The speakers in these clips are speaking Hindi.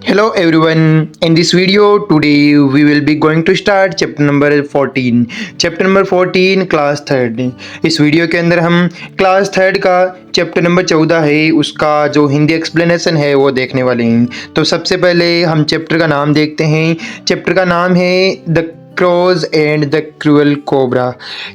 Hello everyone. In this video today we will be going to start chapter number 14. Chapter number 14 class third. इस वीडियो के अंदर हम क्लास थर्ड का चैप्टर नंबर 14 है उसका जो हिंदी एक्सप्लेनेशन है वो देखने वाले हैं। तो सबसे पहले हम चैप्टर का नाम देखते हैं। चैप्टर का नाम है the crows and the cruel cobra.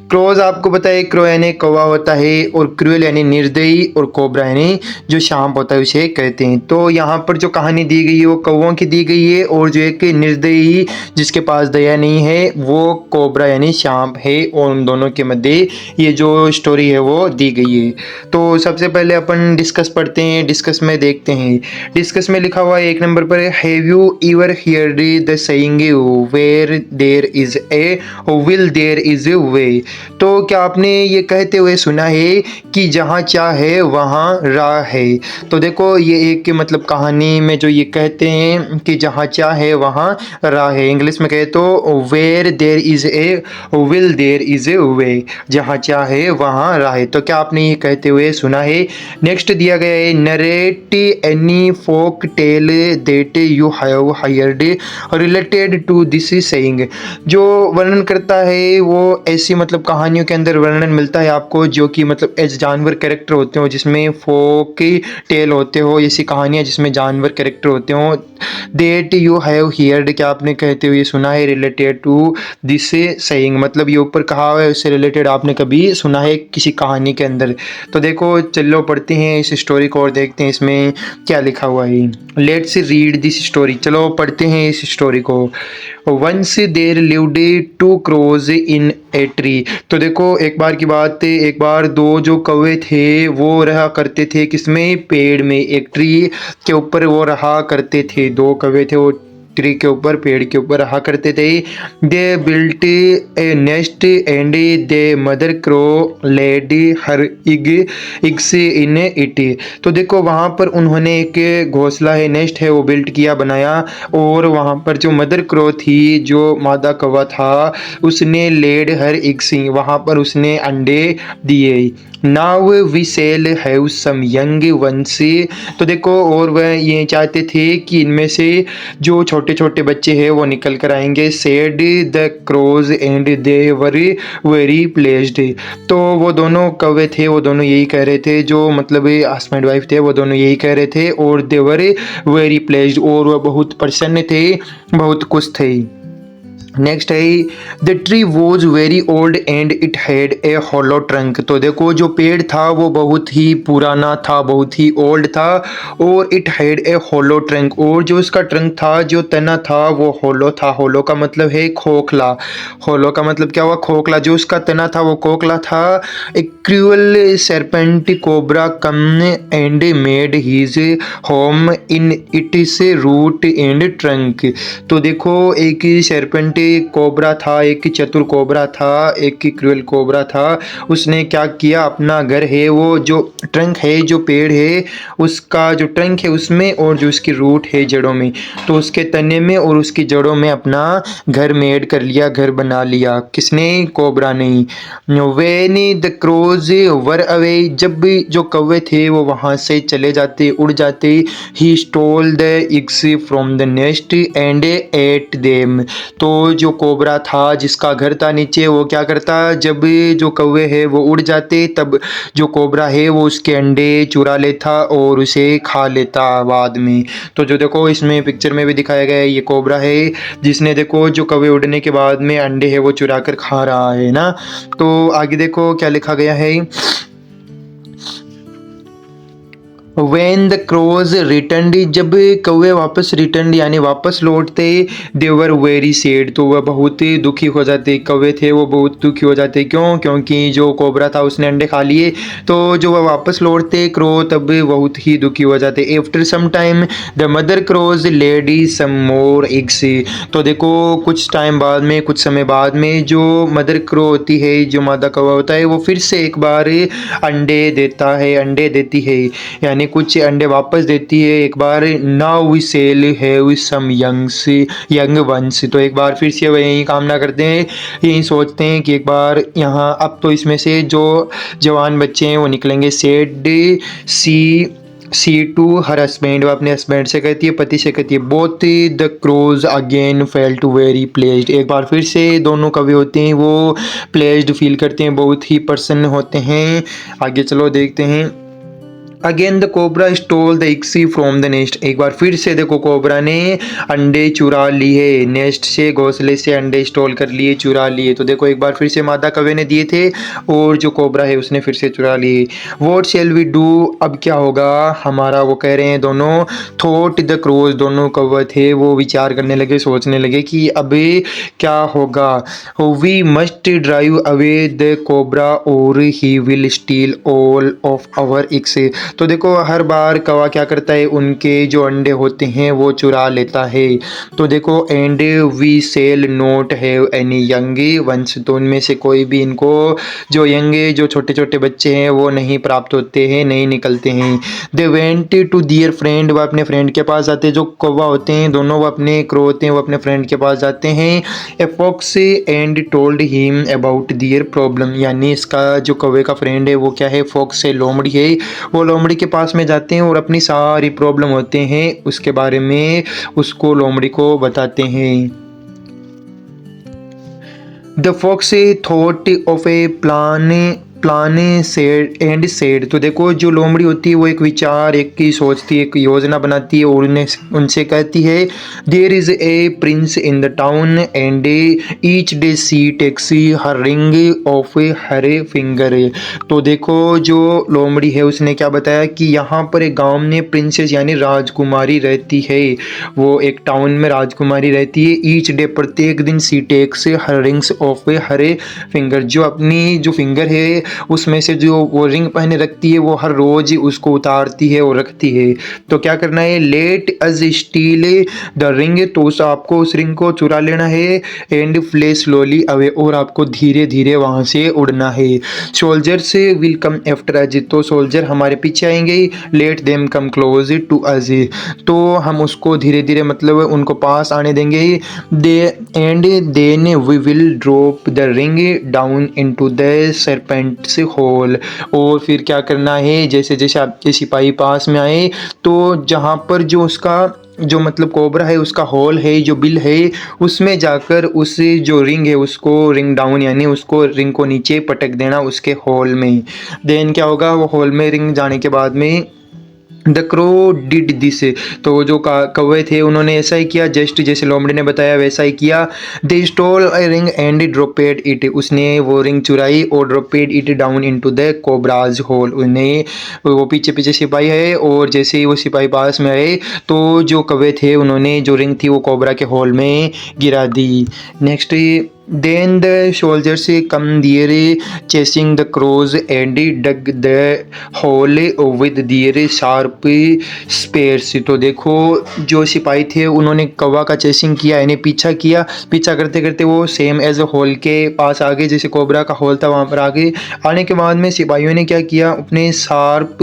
Crows आपको पता है क्रो यानी कौवा होता है और क्रूअल यानी निर्दयी और कोबरा यानी जो सांप होता है उसे कहते हैं। तो यहाँ पर जो कहानी दी गई है वो कौवों की दी गई है और जो एक निर्दयी जिसके पास दया नहीं है वो कोबरा यानी सांप है और उन दोनों के मध्य ये जो स्टोरी है वो दी गई है। तो सबसे पहले अपन डिस्कस पढ़ते हैं। डिस्कस में देखते हैं। डिस्कस में लिखा हुआ है एक नंबर पर, have you ever heard the saying where there is a will there is a way. तो क्या आपने ये कहते हुए सुना है कि जहाँ चाहे वहाँ राह है। तो देखो ये एक मतलब कहानी में जो ये कहते हैं कि जहाँ चाहे वहाँ राह है। इंग्लिश में कहे तो where there is a will there is a way, जहाँ चाहे वहाँ राह है। तो क्या आपने ये कहते हुए सुना है। नेक्स्ट दिया गया है, narrate any folk tale that you have heard related to this saying. जो वर्णन करता है वो ऐसी मतलब कहानियों के अंदर वर्णन मिलता है आपको जो कि मतलब ऐसे जानवर कैरेक्टर होते हो जिसमें फोक टेल होते हो, ऐसी कहानियाँ जिसमें जानवर कैरेक्टर होते हो। देट यू हैव हियर्ड, क्या आपने कहते हुए सुना है, रिलेटेड टू दिस सेइंग मतलब ये ऊपर कहा हुआ है उससे रिलेटेड आपने कभी सुना है किसी कहानी के अंदर। तो देखो चलो पढ़ते हैं इस स्टोरी को और देखते हैं इसमें क्या लिखा हुआ है। लेट्स रीड दिस स्टोरी, चलो पढ़ते हैं इस स्टोरी को। Once there lived two crows in a tree. तो देखो एक बार की बात है, एक बार दो जो कौवे थे वो रहा करते थे किसमें, पेड़ में। एक ट्री के ऊपर वो रहा करते थे, दो कौवे थे वो ट्री के ऊपर पेड़ के ऊपर रहा करते थे। They built a nest and the mother crow laid her eggs in it. तो देखो वहाँ पर उन्होंने एक घोंसला है, नेस्ट है वो बिल्ट किया बनाया और वहाँ पर जो मदर क्रो थी जो मादा कौवा था उसने लेड हर इग्स, वहाँ पर उसने अंडे दिए। Now we shall have some young ones. तो देखो और वह ये चाहते थे कि इनमें से जो छोटे छोटे बच्चे हैं वो निकल कर आएंगे। Said the crows and they were very pleased. तो वो दोनों कौवे थे वो दोनों यही कह रहे थे, जो मतलब हस्बैंड वाइफ थे वो दोनों यही कह रहे थे और दे वर वेरी प्लेस्ड और वह बहुत प्रसन्न थे, बहुत खुश थे। नेक्स्ट है, the tree was very old and it had a hollow trunk. तो देखो जो पेड़ था वो बहुत ही पुराना था, बहुत ही ओल्ड था और it had a hollow trunk और जो उसका ट्रंक था जो तना था वो हॉलो था। हॉलो का मतलब है खोखला। हॉलो का मतलब क्या हुआ, खोखला। जो उसका तना था वो खोखला था। A cruel serpent cobra came and made his home in it से रूट एंड ट्रंक। तो देखो एक serpent कोबरा था, एक चतुर कोबरा था, एक क्रूअल कोबरा था। उसने क्या किया, अपना घर है वो जो ट्रंक है जो पेड़ है उसका जो ट्रंक है उसमें और जो उसकी रूट है जड़ों में, तो उसके तने में और उसकी जड़ों में अपना घर मेड कर लिया, घर बना लिया। किसने, कोबरा ने। When the crows were away, जब भी जो कौवे थे वो वहाँ से चले जाते उड़ जाते, he stole the eggs from the nest and at them. तो जो कोबरा था जिसका घर था नीचे वो क्या करता, जब जो कौवे है वो उड़ जाते तब जो कोबरा है वो उसके अंडे चुरा लेता और उसे खा लेता बाद में। तो जो देखो इसमें पिक्चर में भी दिखाया गया है ये कोबरा है जिसने देखो जो कौवे उड़ने के बाद में अंडे है वो चुरा कर खा रहा है ना। तो आगे देखो क्या लिखा गया है। When the crows returned, जब कौवे वापस रिटर्न यानी वापस लौटते, they were very sad, तो वह बहुत ही दुखी हो जाते। कौवे थे वो बहुत दुखी हो जाते, क्यों, क्योंकि जो कोबरा था उसने अंडे खा लिए। तो जो वह वापस लौटते क्रो तब बहुत ही दुखी हो जाते। After some time the mother crows laid some more eggs. तो देखो कुछ टाइम बाद में, कुछ समय बाद में जो मदर क्रो होती है, जो मादा कौवा होता है, वो फिर से एक बार अंडे देता है, अंडे देती है यानी कुछ अंडे वापस देती है एक बार। Now we shall have some young ones. तो एक बार फिर से वह यही कामना करते हैं, यही सोचते हैं कि एक बार यहाँ अब तो इसमें से जो जवान बच्चे हैं वो निकलेंगे। Said see C2 her husband, वो अपने हस्बैंड से कहती है, पति से कहती है, both the crows again felt very pleased, एक बार फिर से दोनों कवि होते हैं वो प्लेज्ड फील करते हैं, बहुत ही प्रसन्न होते हैं। आगे चलो देखते हैं। Again the cobra stole the ICSI from the nest, एक बार फिर से देखो कोबरा ने अंडे चुरा लिए, नेस्ट से, घोंसले से अंडे स्टोल कर लिए, चुरा लिए। तो देखो एक बार फिर से मादा कौवे ने दिए थे और जो कोबरा है उसने फिर से चुरा लिए। वॉट शेल वी डू, अब क्या होगा हमारा, वो कह रहे हैं दोनों। थॉट द क्रोज, दोनों कौवे थे वो विचार करने लगे, सोचने लगे कि अब क्या होगा। We must drive away the cobra और he will steal all of our eggs. तो देखो हर बार कौवा क्या करता है, उनके जो अंडे होते हैं वो चुरा लेता है। तो देखो and we shall not have any young ones, तो उनमें से कोई भी इनको जो यंग, जो छोटे छोटे बच्चे हैं वो नहीं प्राप्त होते हैं, नहीं निकलते हैं। They went to their friend, वो अपने फ्रेंड के पास जाते हैं, जो कौवा होते हैं दोनों, वो अपने क्रो होते हैं, वो अपने फ्रेंड के पास जाते हैं। A fox and told him about their problem, यानी इसका जो कौवे का फ्रेंड है वो क्या है, फॉक्स है, लोमड़ी है, वो लोमड़ी के पास में जाते हैं और अपनी सारी प्रॉब्लम होते हैं उसके बारे में उसको, लोमड़ी को बताते हैं। The fox thought of a plan said and said, तो देखो जो लोमड़ी होती है वो एक विचार, एक की सोचती है, एक योजना बनाती है और उन्हें उनसे कहती है, there is a prince in the town and each day she takes her ring off her finger. तो देखो जो लोमड़ी है उसने क्या बताया कि यहाँ पर एक गांव में प्रिंसेस यानी राजकुमारी रहती है, वो एक टाउन में राजकुमारी रहती है। ईच डे, प्रत्येक दिन, she takes her rings off her finger, जो अपनी जो फिंगर है उसमें से जो वो रिंग पहने रखती है वो हर रोज उसको उतारती है और रखती है। तो क्या करना है, let us steel the ring, तो उस आपको उस रिंग को चुरा लेना है। एंड फ्ले स्लोली अवे, और आपको धीरे धीरे वहां से उड़ना है। Soldiers will come after us, तो सोल्जर हमारे पीछे आएंगे। Let them come close to us, तो हम उसको धीरे धीरे मतलब उनको पास आने देंगे। They and then we will drop the ring down into the serpent's hole, और फिर क्या करना है, जैसे जैसे आपके सिपाही पास में आए तो जहाँ पर जो उसका जो मतलब कोबरा है उसका होल है, जो बिल है, उसमें जाकर उस जो रिंग है उसको रिंग डाउन यानी उसको रिंग को नीचे पटक देना उसके होल में। देन क्या होगा, वो होल में रिंग जाने के बाद में द क्रो डिड दिस, तो जो कौवे थे उन्होंने ऐसा ही किया, जस्ट जैसे लोमड़ी ने बताया वैसा ही किया। They stole a ring and dropped it, उसने वो रिंग चुराई और dropped it down into the cobra's hole, उन्हें वो पीछे पीछे सिपाही है और जैसे ही वो सिपाही पास में आए तो जो कौवे थे उन्होंने जो रिंग थी वो कोबरा के होल में गिरा दी। Next, then the soldiers come there chasing the crows and dug the hole with their sharp spears, तो देखो जो सिपाही थे उन्होंने कौवा का चेसिंग किया यानी पीछा किया, पीछा करते करते वो सेम एज होल के पास आ गए, जैसे कोबरा का होल था वहाँ पर आ गए। आने के बाद में सिपाहियों ने क्या किया, अपने शार्प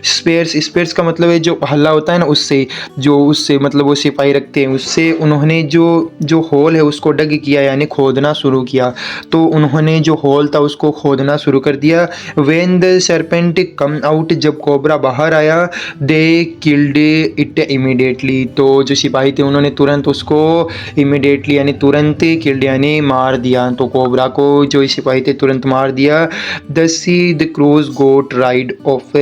स्पेयर्स, स्पेयर्स का मतलब है जो हल्ला होता है ना, उससे जो उससे मतलब वो सिपाही रखते हैं उससे उन्होंने जो जो होल है उसको डग किया यानी खोदना शुरू किया। तो उन्होंने जो होल था उसको खोदना शुरू कर दिया। When the serpent come out, जब कोबरा बाहर आया, दे किल्ड इट इमीडिएटली, तो जो सिपाही थे उन्होंने तुरंत उसको इमीडिएटली यानी तुरंत किल्ड यानी मार दिया, तो कोबरा को जो सिपाही थे तुरंत मार दिया। The sea the crows got rid of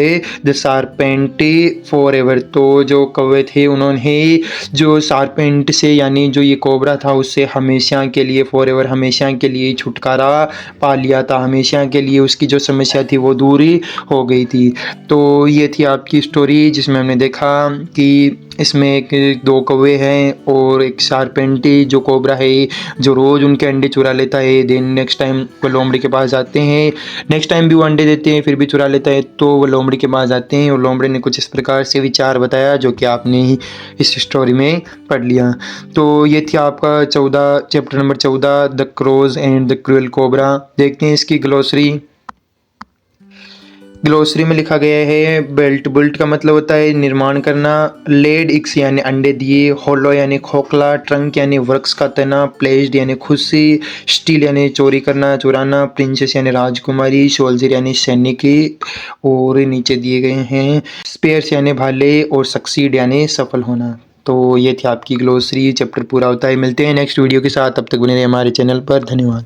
the serpent forever, तो जो कौवे थे उन्होंने जो सार्पेंट से यानी जो ये कोबरा था उससे हमेशा के लिए, फॉर एवर हमेशा के लिए छुटकारा पा लिया था, हमेशा के लिए उसकी जो समस्या थी वो दूरी हो गई थी। तो ये थी आपकी स्टोरी जिसमें हमने देखा कि इसमें एक दो कौवे हैं और एक शार्पेंटी जो कोबरा है जो रोज़ उनके अंडे चुरा लेता है। देन नेक्स्ट टाइम वो लोमड़ी के पास जाते हैं, नेक्स्ट टाइम भी वो अंडे देते हैं फिर भी चुरा लेता है, तो वो लोमड़ी के पास जाते हैं और लोमड़ी ने कुछ इस प्रकार से विचार बताया जो कि आपने ही इस स्टोरी में पढ़ लिया। तो ये थी आपका chapter number 14 the crows and the cruel cobra. देखते हैं इसकी ग्लोसरी। ग्लोसरी में लिखा गया है बेल्ट बुल्ट का मतलब होता है निर्माण करना, लेड इक्स यानी अंडे दिए, होलो यानी खोखला, ट्रंक यानी वृक्ष का तना, प्लेस्ड यानी खुशी, स्टील यानी चोरी करना चुराना, प्रिंसेस यानी राजकुमारी, सोल्जर यानी सैनिक और नीचे दिए गए हैं स्पेयर्स यानी भाले और सक्सीड यानी सफल होना। तो ये थी आपकी ग्लोसरी, चैप्टर पूरा होता है। मिलते हैं नेक्स्ट वीडियो के साथ, तब तक बने रहिए हमारे चैनल पर। धन्यवाद।